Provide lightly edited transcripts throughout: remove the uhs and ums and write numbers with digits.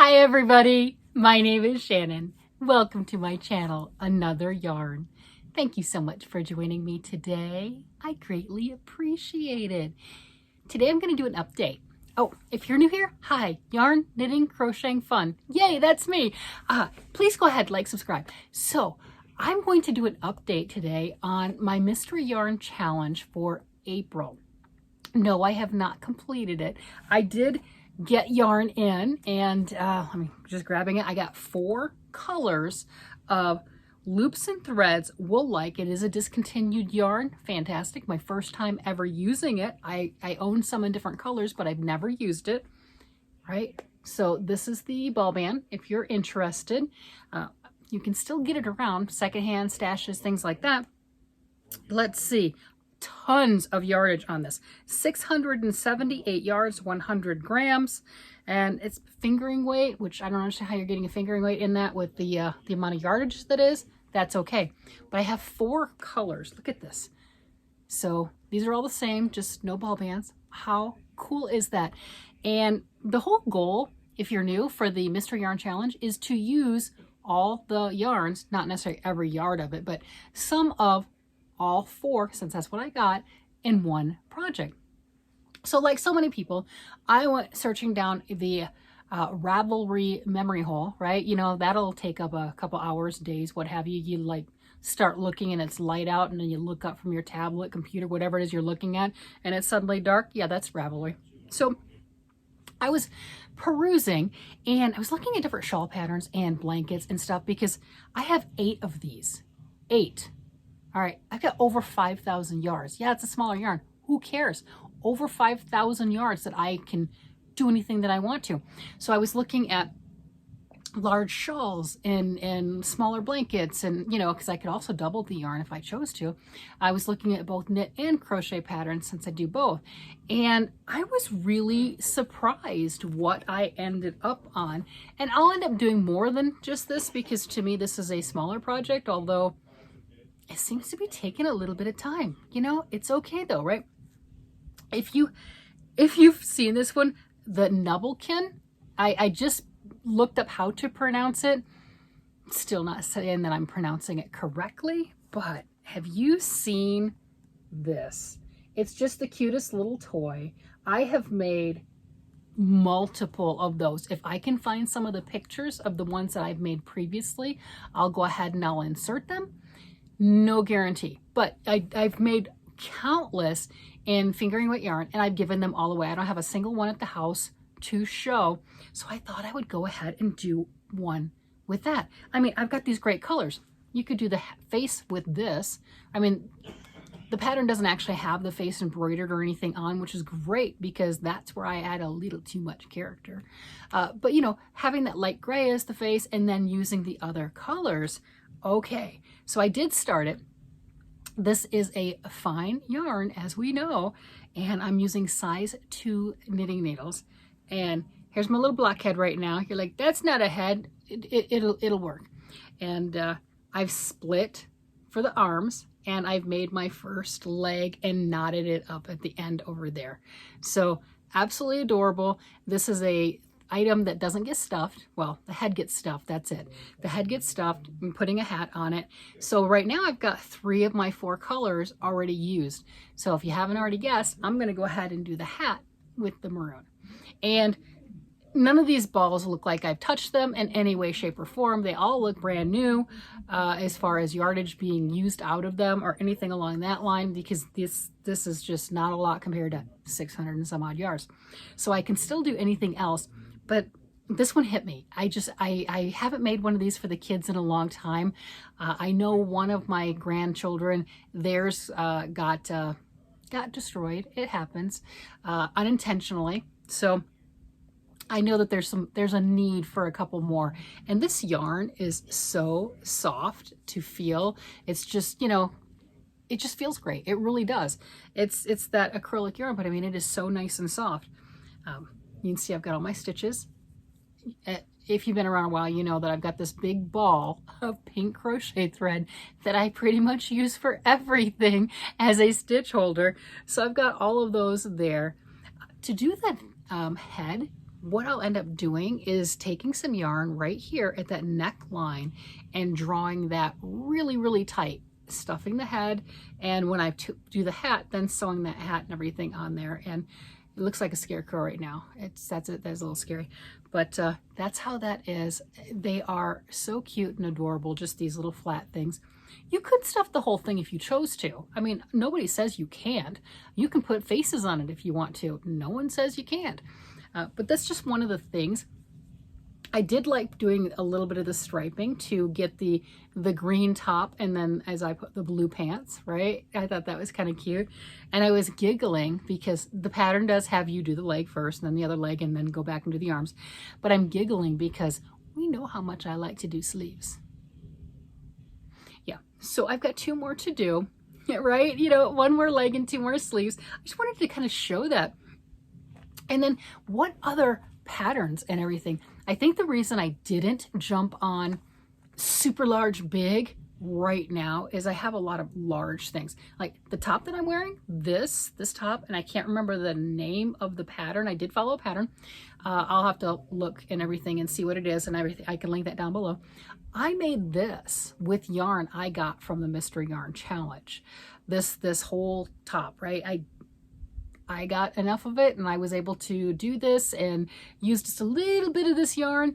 Hi everybody, my name is Shannon. Welcome to my channel, Another Yarn. Thank you so much for joining me today. I greatly appreciate it. Today I'm going to do an update. Oh, if you're new here, hi, yarn, knitting, crocheting, fun. Yay, that's me. Please go ahead, like, subscribe. So I'm going to do an update today on my mystery yarn challenge for April. No, I have not completed it. I did get yarn in and let me just grabbing it. I got 4 colors of loops and threads. Will like it. Is a discontinued yarn. Fantastic. My first time ever using it. I own some in different colors, but I've never used it. Right? So this is the ball band. If you're interested, you can still get it around secondhand stashes, things like that. Let's see. Tons of yardage on this. 678 yards, 100 grams, and it's fingering weight, which I don't understand how you're getting a fingering weight in that with the amount of yardage that is. That's okay. But I have 4 colors. Look at this. So these are all the same, just no ball bands. How cool is that? And the whole goal, if you're new, for the Mystery Yarn Challenge is to use all the yarns, not necessarily every yard of it, but some of all 4, since that's what I got, in one project. So like so many people, I went searching down the Ravelry memory hole, right? You know, that'll take up a couple hours, days, what have you. You like start looking and it's light out, and then you look up from your tablet, computer, whatever it is you're looking at, and it's suddenly dark. Yeah, that's Ravelry. So I was perusing and I was looking at different shawl patterns and blankets and stuff because I have 8 of these. 8. All right, I've got over 5,000 yards. Yeah, it's a smaller yarn. Who cares? Over 5,000 yards that I can do anything that I want to. So I was looking at large shawls and smaller blankets, and, you know, because I could also double the yarn if I chose to. I was looking at both knit and crochet patterns since I do both. And I was really surprised what I ended up on. And I'll end up doing more than just this because to me this is a smaller project, although it seems to be taking a little bit of time. You know, it's okay though, right? If you've seen this one, the Knubblechen, I just looked up how to pronounce it. Still not saying that I'm pronouncing it correctly, but have you seen this? It's just the cutest little toy. I have made multiple of those. If I can find some of the pictures of the ones that I've made previously, I'll go ahead and I'll insert them. No guarantee, but I've made countless in fingering weight yarn, and I've given them all away. I don't have a single one at the house to show, so I thought I would go ahead and do one with that. I mean, I've got these great colors. You could do the face with this. I mean, the pattern doesn't actually have the face embroidered or anything on, which is great because that's where I add a little too much character. But you know, having that light gray as the face and then using the other colors. Okay, so I did start it. This is a fine yarn, as we know, and I'm using size 2 knitting needles. And here's my little blockhead right now. You're like, that's not a head. It'll work. And I've split for the arms, and I've made my first leg and knotted it up at the end over there. So absolutely adorable. This is a item that doesn't get stuffed. Well, the head gets stuffed, that's it. The head gets stuffed. I'm putting a hat on it. So right now I've got 3 of my 4 colors already used. So if you haven't already guessed, I'm going to go ahead and do the hat with the maroon. And none of these balls look like I've touched them in any way, shape, or form. They all look brand new as far as yardage being used out of them or anything along that line, because this is just not a lot compared to 600 and some odd yards. So I can still do anything else. But this one hit me. I haven't made one of these for the kids in a long time. I know one of my grandchildren, theirs got destroyed. It happens unintentionally. So I know that there's a need for a couple more. And this yarn is so soft to feel. It's just, you know, it just feels great. It really does. It's that acrylic yarn, but I mean, it is so nice and soft. You can see I've got all my stitches. If you've been around a while, you know that I've got this big ball of pink crochet thread that I pretty much use for everything as a stitch holder. So I've got all of those there. To do the head, what I'll end up doing is taking some yarn right here at that neckline and drawing that really, really tight, stuffing the head, and when I do the hat, then sewing that hat and everything on there. And it looks like a scarecrow right now. That's a little scary, but that's how that is. They are so cute and adorable, just these little flat things. You could stuff the whole thing if you chose to. I mean, nobody says you can't. You can put faces on it if you want to. No one says you can't. But that's just one of the things. I did like doing a little bit of the striping to get the green top, and then as I put the blue pants, right? I thought that was kind of cute. And I was giggling because the pattern does have you do the leg first and then the other leg and then go back and do the arms. But I'm giggling because we know how much I like to do sleeves. Yeah, so I've got 2 more to do, right? You know, 1 more leg and 2 more sleeves. I just wanted to kind of show that. And then what other patterns and everything. I think the reason I didn't jump on super large big right now is I have a lot of large things. Like the top that I'm wearing, this top, and I can't remember the name of the pattern. I did follow a pattern. I'll have to look and everything and see what it is and everything. I can link that down below. I made this with yarn I got from the Mystery Yarn Challenge. This whole top, right? I got enough of it and I was able to do this and use just a little bit of this yarn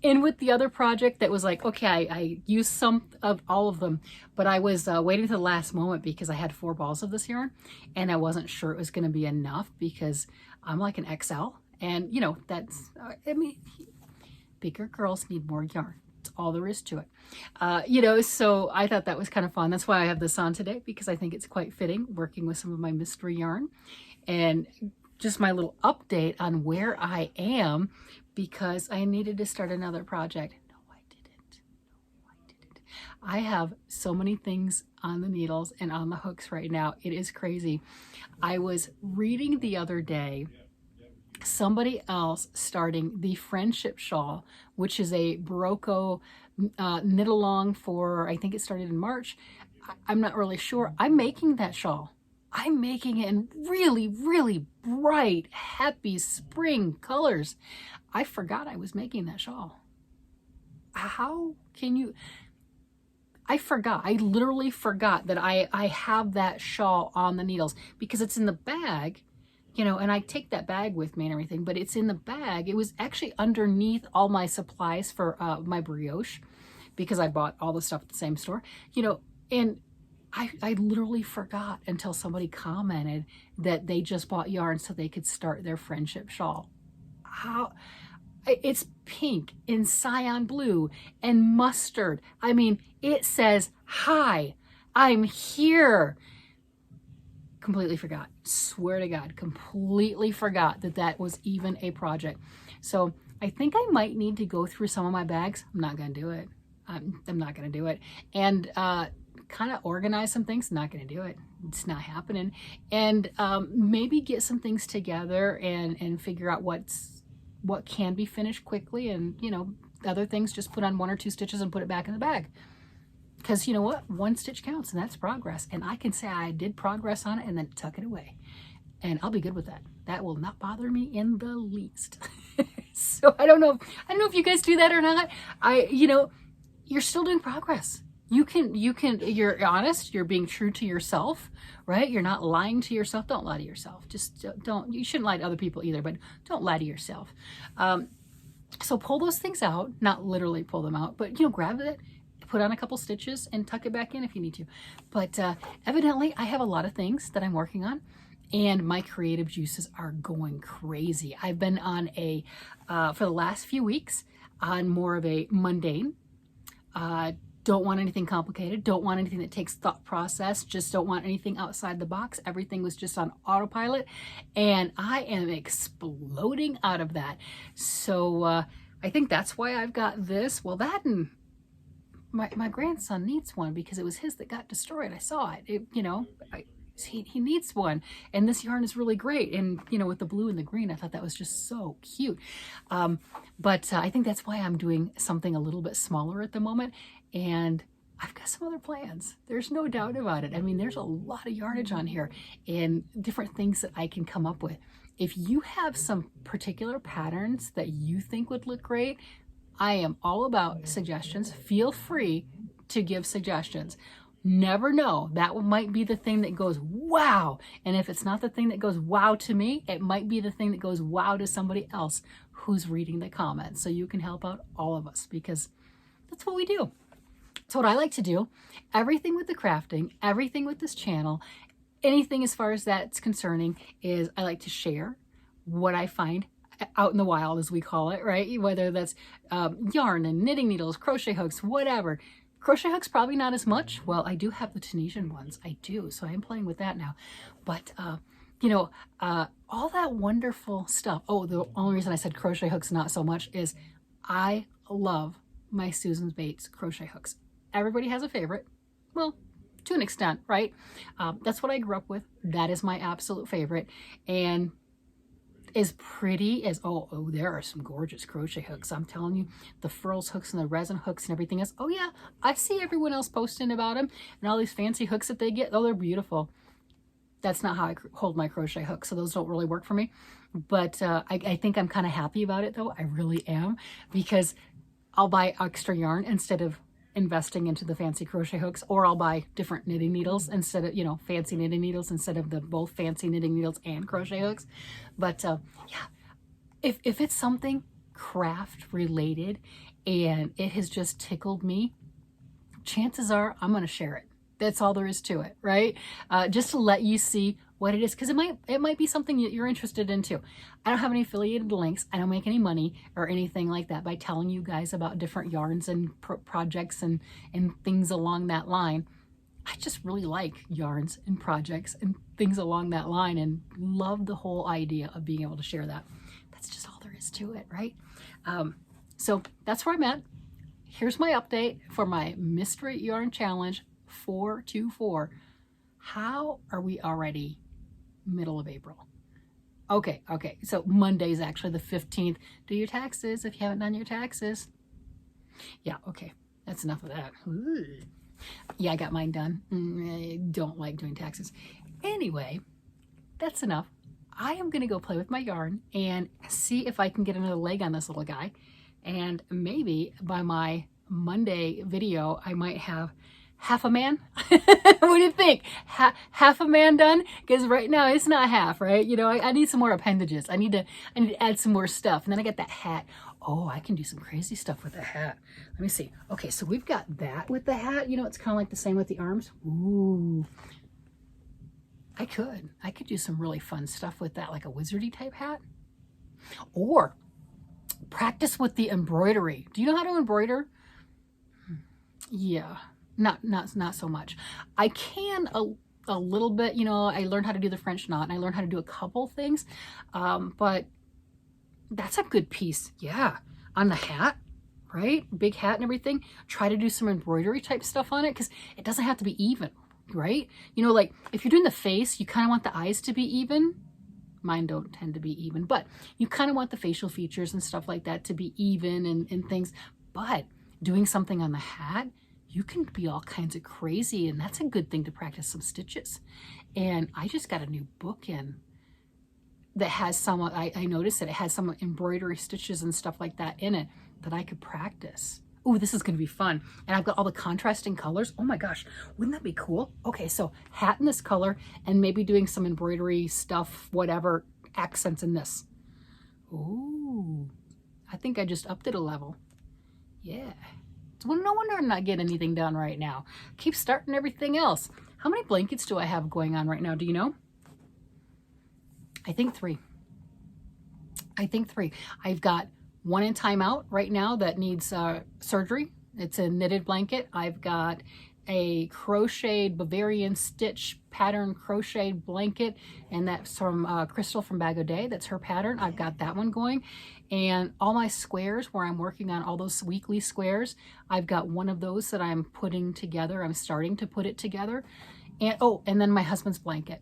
in with the other project that was like, okay, I used some of all of them, but I was waiting to the last moment because I had 4 balls of this yarn and I wasn't sure it was going to be enough because I'm like an XL and you know, that's, I mean, bigger girls need more yarn. That's all there is to it. You know, so I thought that was kind of fun. That's why I have this on today because I think it's quite fitting working with some of my mystery yarn. And just my little update on where I am because I needed to start another project. No, I didn't. No, I didn't. I have so many things on the needles and on the hooks right now. It is crazy. I was reading the other day somebody else starting the Friendship Shawl, which is a Barocco knit along for, I think it started in March. I'm not really sure. I'm making that shawl. I'm making it in really, really bright, happy spring colors. I forgot I was making that shawl. How can you? I forgot. I literally forgot that I have that shawl on the needles because it's in the bag, you know, and I take that bag with me and everything, but it's in the bag. It was actually underneath all my supplies for my brioche because I bought all the stuff at the same store, you know, and I literally forgot until somebody commented that they just bought yarn so they could start their Friendship Shawl. How? It's pink and cyan blue and mustard. I mean, it says, "Hi, I'm here." Completely forgot. Swear to God, completely forgot that that was even a project. So I think I might need to go through some of my bags. I'm not going to do it. I'm not going to do it. And kind of organize some things. Not going to do it. It's not happening. And maybe get some things together and figure out what can be finished quickly, and you know, other things just put on 1 or 2 stitches and put it back in the bag. Because you know what, 1 stitch counts, and that's progress. And I can say I did progress on it and then tuck it away, and I'll be good with that. That will not bother me in the least. So I don't know if you guys do that or not. You know, you're still doing progress. You're honest, you're being true to yourself, right? You're not lying to yourself. Don't lie to yourself. Just don't, you shouldn't lie to other people either, but don't lie to yourself. So pull those things out, not literally pull them out, but you know, grab it, put on a couple stitches and tuck it back in if you need to. But evidently I have a lot of things that I'm working on and my creative juices are going crazy. I've been on for the last few weeks on more of a mundane, don't want anything complicated, don't want anything that takes thought process, just don't want anything outside the box. Everything was just on autopilot and I am exploding out of that. So I think that's why I've got this. Well, that and my grandson needs one because it was his that got destroyed. I saw it, you know, he needs one, and this yarn is really great. And you know, with the blue and the green, I thought that was just so cute. But I think that's why I'm doing something a little bit smaller at the moment, and I've got some other plans. There's no doubt about it. I mean, there's a lot of yardage on here and different things that I can come up with. If you have some particular patterns that you think would look great, I am all about suggestions. Feel free to give suggestions. Never know, that might be the thing that goes wow. And if it's not the thing that goes wow to me, it might be the thing that goes wow to somebody else who's reading the comments. So you can help out all of us, because that's what we do. So what I like to do, everything with the crafting, everything with this channel, anything as far as that's concerning, is I like to share what I find out in the wild, as we call it, right? Whether that's yarn and knitting needles, crochet hooks, whatever. Crochet hooks probably not as much. Well, I do have the Tunisian ones. I do. So I am playing with that now. But, you know, all that wonderful stuff. Oh, the only reason I said crochet hooks not so much is I love my Susan Bates crochet hooks. Everybody has a favorite. Well, to an extent, right? That's what I grew up with. That is my absolute favorite. And as pretty as, oh, there are some gorgeous crochet hooks. I'm telling you, the furls hooks and the resin hooks and everything else. Oh yeah, I see everyone else posting about them and all these fancy hooks that they get. Oh, they're beautiful. That's not how I hold my crochet hooks, so those don't really work for me. But I think I'm kind of happy about it though. I really am, because I'll buy extra yarn instead of investing into the fancy crochet hooks, or I'll buy different knitting needles instead of, you know, fancy knitting needles instead of the both fancy knitting needles and crochet hooks. But yeah, if it's something craft related and it has just tickled me, chances are I'm going to share it. That's all there is to it, right? Just to let you see what it is, because it might be something that you're interested in too. I don't have any affiliated links. I don't make any money or anything like that by telling you guys about different yarns and projects and things along that line. I just really like yarns and projects and things along that line, and love the whole idea of being able to share that. That's just all there is to it, right? So that's where I'm at. Here's my update for my Mystery Yarn Challenge 424. How are we already middle of April? Okay, so Monday's actually the 15th. Do your taxes if you haven't done your taxes. Yeah, okay, that's enough of that. Ooh. Yeah, I got mine done. I don't like doing taxes. Anyway, that's enough. I am gonna go play with my yarn and see if I can get another leg on this little guy. And maybe by my Monday video, I might have half a man. What do you think? Half a man done? Because right now it's not half, right? You know, I need some more appendages. I need to add some more stuff. And then I got that hat. Oh, I can do some crazy stuff with the hat. Let me see. Okay, so we've got that with the hat. You know, it's kind of like the same with the arms. Ooh. I could do some really fun stuff with that, like a wizardy type hat. Or practice with the embroidery. Do you know how to embroider? Yeah. Not so much. I can a little bit, you know. I learned how to do the French knot, and I learned how to do a couple things, but that's a good piece. Yeah, on the hat, right? Big hat and everything. Try to do some embroidery type stuff on it, because it doesn't have to be even, right? You know, like if you're doing the face, you kind of want the eyes to be even. Mine don't tend to be even, but you kind of want the facial features and stuff like that to be even and things. But doing something on the hat, you can be all kinds of crazy, and that's a good thing to practice some stitches. And I just got a new book in that has some, I noticed that it has some embroidery stitches and stuff like that in it that I could practice. Oh, this is going to be fun. And I've got all the contrasting colors. Oh my gosh, wouldn't that be cool? Okay, so hat in this color, and maybe doing some embroidery stuff, whatever, accents in this. Ooh, I think I just upped it a level. Yeah. Well, no wonder I'm not getting anything done right now. Keep starting everything else. How many blankets do I have going on right now? Do you know? I think 3. I've got one in timeout right now that needs surgery. It's a knitted blanket. I've got a crocheted Bavarian stitch pattern crocheted blanket, and that's from Crystal from Bag O' Day. That's her pattern. I've got that one going. And all my squares where I'm working on all those weekly squares, I've got one of those that I'm putting together. I'm starting to put it together. And oh, and then my husband's blanket.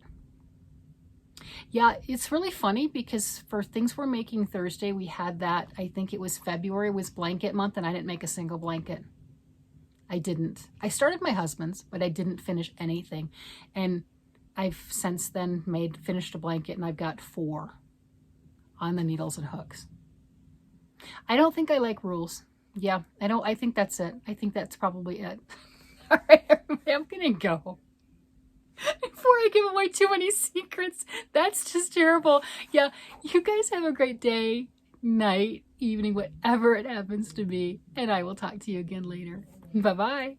Yeah, it's really funny because for things we're making Thursday, we had that, I think it was February was blanket month, and I didn't make a single blanket. I didn't. I started my husband's, but I didn't finish anything. And I've since then finished a blanket, and I've got 4 on the needles and hooks. I don't think I like rules. Yeah, I think that's it. I think that's probably it. All right, everybody, I'm gonna go. Before I give away too many secrets. That's just terrible. Yeah, you guys have a great day, night, evening, whatever it happens to be. And I will talk to you again later. Bye-bye.